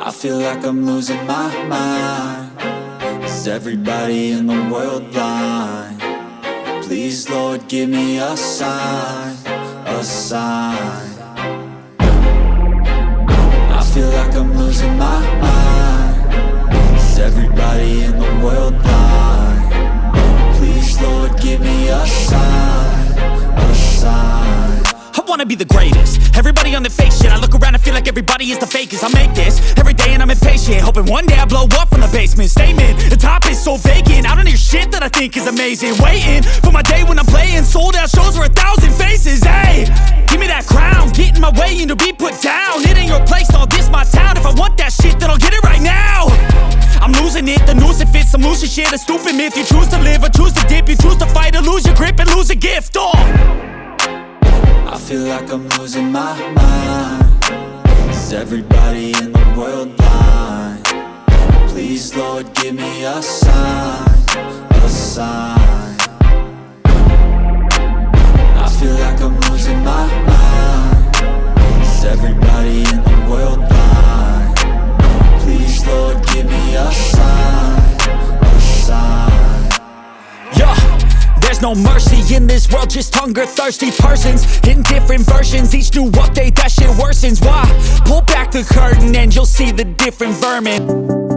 I feel like I'm losing my mind. Is everybody in the world blind? Please, Lord, give me a sign, a sign. I feel like I'm losing my mind. Is everybody in the world blind? Please, Lord, give me a sign, a sign. I wanna be the greatest. Everybody on the fake shit. I look around and feel like everybody is the fakest. I make this every day and I'm impatient, hoping one day I blow up from the basement. Statement, the top is so vacant. I don't hear shit that I think is amazing. Waiting for my day when I'm playing sold out shows for 1,000 faces. Hey, give me that crown, get in my way and to be put down. It ain't your place, all this my town. If I want that shit, then I'll get it right now. I'm losing it, the noose it fits. I'm losing shit, a stupid myth. You choose to live or choose to dip. You choose to fight or lose your grip and lose a gift. I feel like I'm losing my mind. Is everybody in the world blind? Please, Lord, give me a sign, a sign. I feel like I'm losing my mind. Is everybody in the world blind? Please, Lord, give me a sign, a sign. Yeah. There's no mercy in this world, just hunger-thirsty persons in different versions. Each new update, that shit worsens. Why? Pull back the curtain and you'll see the different vermin.